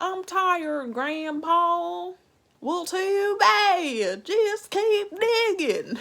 I'm tired, Grandpa. Well, too bad. Just keep digging.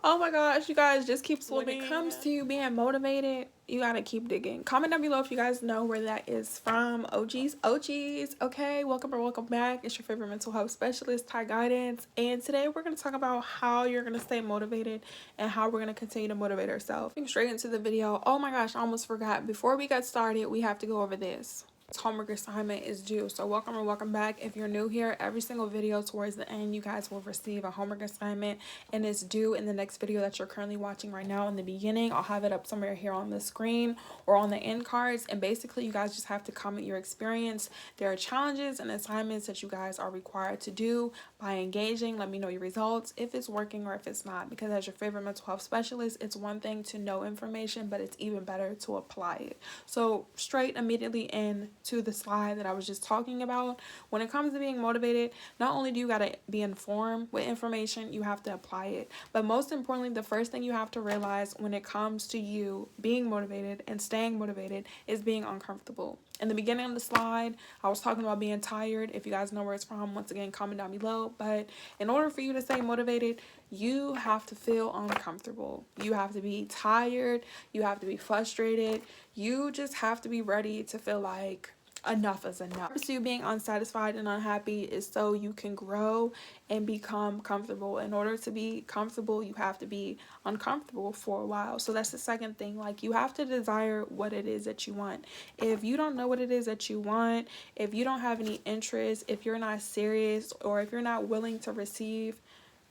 Oh my gosh, you guys, just keep swimming. When it comes to you being motivated, you gotta keep digging. Comment down below if you guys know where that is from. OGs. Okay, welcome or welcome back. It's your favorite mental health specialist, Ty Guidance. And today we're gonna talk about how you're gonna stay motivated and how we're gonna continue to motivate ourselves. Straight into the video. Oh my gosh, I almost forgot. Before we get started, we have to go over this. Homework assignment is due, so welcome or welcome back. If you're new here, every single video towards the end you guys will receive a homework assignment, and it's due in the next video that you're currently watching right now. In the beginning, I'll have it up somewhere here on the screen or on the end cards, and basically you guys just have to comment your experience. There are challenges and assignments that you guys are required to do by engaging. Let me know your results, if it's working or if it's not, because as your favorite mental health specialist, it's one thing to know information, but it's even better to apply it. So straight immediately in to the slide that I was just talking about. When it comes to being motivated, not only do you got to be informed with information, you have to apply it. But most importantly, the first thing you have to realize when it comes to you being motivated and staying motivated is being uncomfortable. In the beginning of the slide, I was talking about being tired. If you guys know where it's from, once again, comment down below. But in order for you to stay motivated, you have to feel uncomfortable. You have to be tired. You have to be frustrated. You just have to be ready to feel like enough is enough. So you being unsatisfied and unhappy is so you can grow and become comfortable. In order to be comfortable, you have to be uncomfortable for a while. So that's the second thing. Like, you have to desire what it is that you want. If you don't know what it is that you want, if you don't have any interest, if you're not serious, or if you're not willing to receive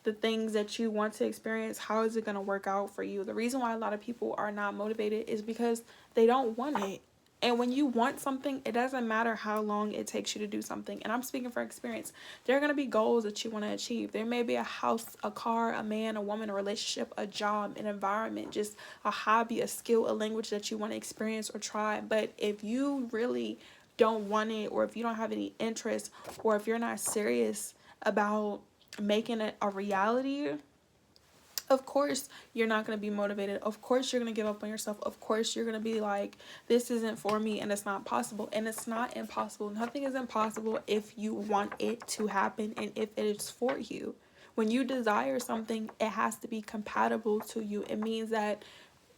the things that you want to experience, how is it going to work out for you? The reason why a lot of people are not motivated is because they don't want it. And when you want something, it doesn't matter how long it takes you to do something. And I'm speaking for experience. There are going to be goals that you want to achieve. There may be a house, a car, a man, a woman, a relationship, a job, an environment, just a hobby, a skill, a language that you want to experience or try. But if you really don't want it, or if you don't have any interest, or if you're not serious about making it a reality, of course you're not going to be motivated. Of course you're going to give up on yourself. Of course you're going to be like, this isn't for me and it's not possible. And it's not impossible. Nothing is impossible if you want it to happen and if it is for you. When you desire something, it has to be compatible to you. It means that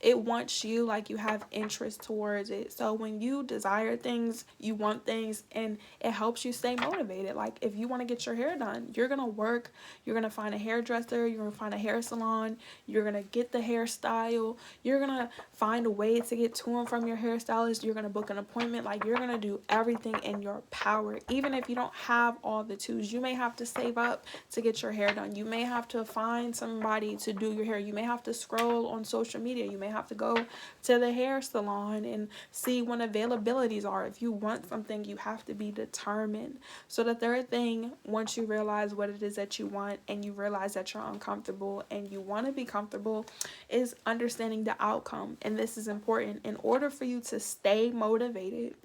it wants you, like you have interest towards it. So when you desire things, you want things, and it helps you stay motivated. Like, if you want to get your hair done, you're going to work, you're going to find a hairdresser, you're going to find a hair salon, you're going to get the hairstyle, you're going to find a way to get to and from your hairstylist, you're going to book an appointment. Like, you're going to do everything in your power. Even if you don't have all the tools, you may have to save up to get your hair done. You may have to find somebody to do your hair. You may have to scroll on social media. You may have to go to the hair salon and see when availabilities are. If you want something, you have to be determined. So the third thing, once you realize what it is that you want and you realize that you're uncomfortable and you want to be comfortable, is understanding the outcome. And this is important. In order for you to stay motivated,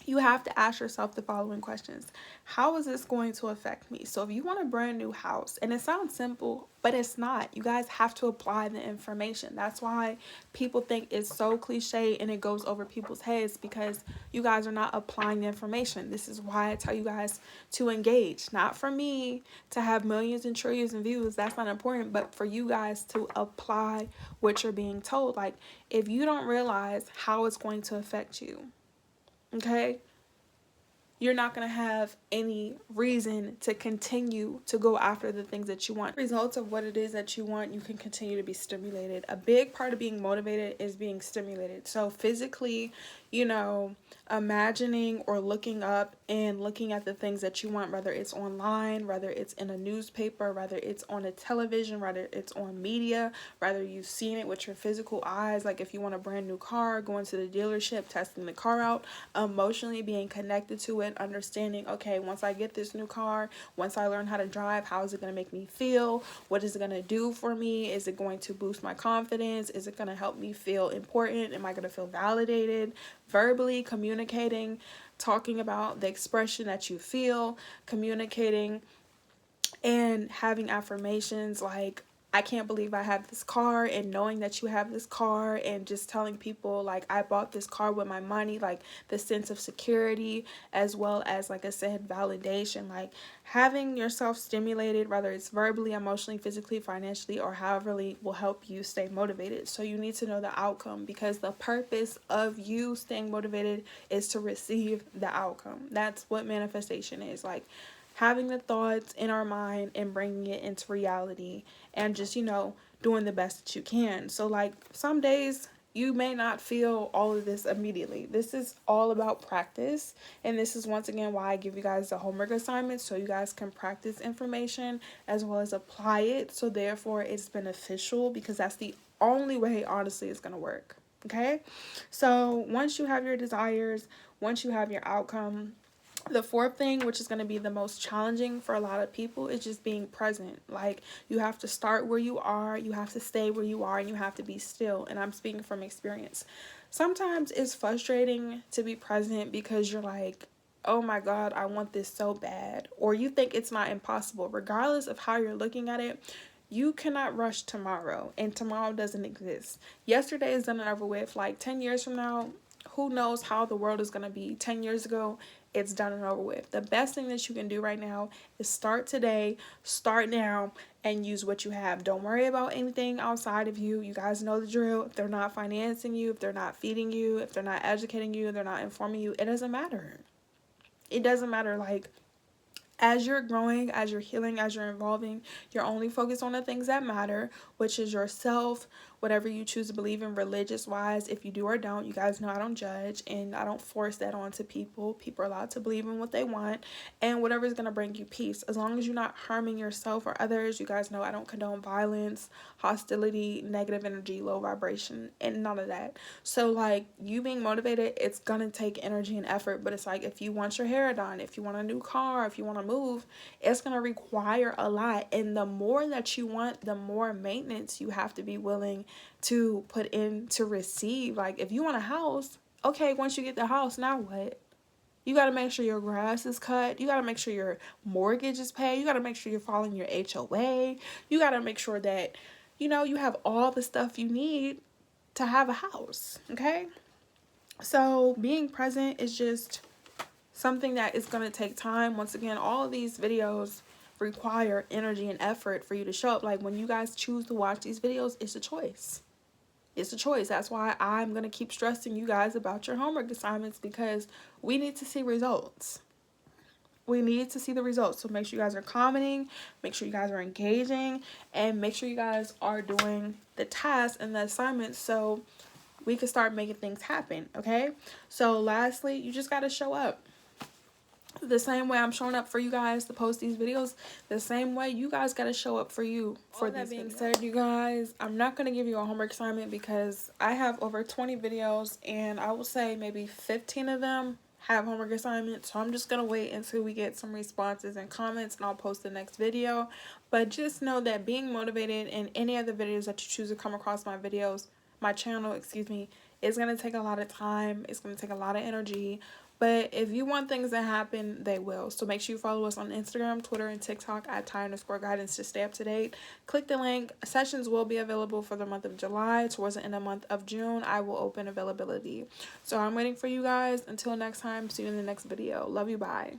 you have to ask yourself the following questions. How is this going to affect me? So if you want a brand new house, and it sounds simple, but it's not. You guys have to apply the information. That's why people think it's so cliche and it goes over people's heads, because you guys are not applying the information. This is why I tell you guys to engage. Not for me to have millions and trillions of views. That's not important. But for you guys to apply what you're being told. Like, if you don't realize how it's going to affect you, okay, you're not going to have any reason to continue to go after the things that you want. Results of what it is that you want, you can continue to be stimulated. A big part of being motivated is being stimulated. So physically, you know, imagining or looking up and looking at the things that you want, whether it's online, whether it's in a newspaper, whether it's on a television, whether it's on media, whether you've seen it with your physical eyes. Like, if you want a brand new car, going to the dealership, testing the car out, emotionally being connected to it, understanding, okay, once I get this new car, once I learn how to drive, how is it going to make me feel? What is it going to do for me? Is it going to boost my confidence? Is it going to help me feel important? Am I going to feel validated? Verbally communicating, talking about the expression that you feel, communicating and having affirmations like, I can't believe I have this car, and knowing that you have this car and just telling people like I bought this car with my money, like the sense of security, as well as, like I said, validation, like having yourself stimulated, whether it's verbally, emotionally, physically, financially, or however, will help you stay motivated. So you need to know the outcome, because the purpose of you staying motivated is to receive the outcome. That's what manifestation is, like having the thoughts in our mind and bringing it into reality, and just, doing the best that you can. So, like, some days you may not feel all of this immediately. This is all about practice. And this is once again why I give you guys the homework assignments, so you guys can practice information as well as apply it. So, therefore, it's beneficial, because that's the only way, honestly, it's going to work. Okay? So, once you have your desires, once you have your outcome, the fourth thing, which is going to be the most challenging for a lot of people, is just being present. Like, you have to start where you are, you have to stay where you are, and you have to be still. And I'm speaking from experience. Sometimes it's frustrating to be present, because you're like, oh my God, I want this so bad. Or you think it's not impossible. Regardless of how you're looking at it, you cannot rush tomorrow, and tomorrow doesn't exist. Yesterday is done and over with. Like 10 years from now, who knows how the world is going to be. 10 years ago, it's done and over with. The best thing that you can do right now is start today, start now, and use what you have. Don't worry about anything outside of you. You guys know the drill. If they're not financing you, if they're not feeding you, if they're not educating you, they're not informing you, it doesn't matter. It doesn't matter. Like, as you're growing, as you're healing, as you're evolving, you're only focused on the things that matter, which is yourself, whatever you choose to believe in religious wise. If you do or don't, you guys know I don't judge and I don't force that onto people. People are allowed to believe in what they want and whatever is going to bring you peace. As long as you're not harming yourself or others, you guys know I don't condone violence, hostility, negative energy, low vibration, and none of that. So, like, you being motivated, it's going to take energy and effort, but it's like if you want your hair done, if you want a new car, if you want to move, it's going to require a lot. And the more that you want, the more maintenance you have to be willing to put in to receive. Like, if you want a house, okay, once you get the house, now what? You got to make sure your grass is cut. You got to make sure your mortgage is paid. You got to make sure you're following your HOA. You got to make sure that, you have all the stuff you need to have a house. Okay? So being present is just something that is going to take time. Once again, all of these videos require energy and effort for you to show up. Like, when you guys choose to watch these videos, it's a choice. It's a choice. That's why I'm going to keep stressing you guys about your homework assignments, because we need to see results. We need to see the results. So make sure you guys are commenting, make sure you guys are engaging, and make sure you guys are doing the tasks and the assignments so we can start making things happen, okay? So lastly, you just got to show up. The same way I'm showing up for you guys to post these videos, the same way you guys got to show up for you. For that being said, you guys, I'm not going to give you a homework assignment because I have over 20 videos and I will say maybe 15 of them have homework assignments. So I'm just going to wait until we get some responses and comments and I'll post the next video. But just know that being motivated in any of the videos that you choose to come across my channel, is going to take a lot of time. It's going to take a lot of energy. But if you want things to happen, they will. So make sure you follow us on Instagram, Twitter, and TikTok at Ty_Guidance to stay up to date. Click the link. Sessions will be available for the month of July. Towards the end of the month of June, I will open availability. So I'm waiting for you guys. Until next time, see you in the next video. Love you. Bye.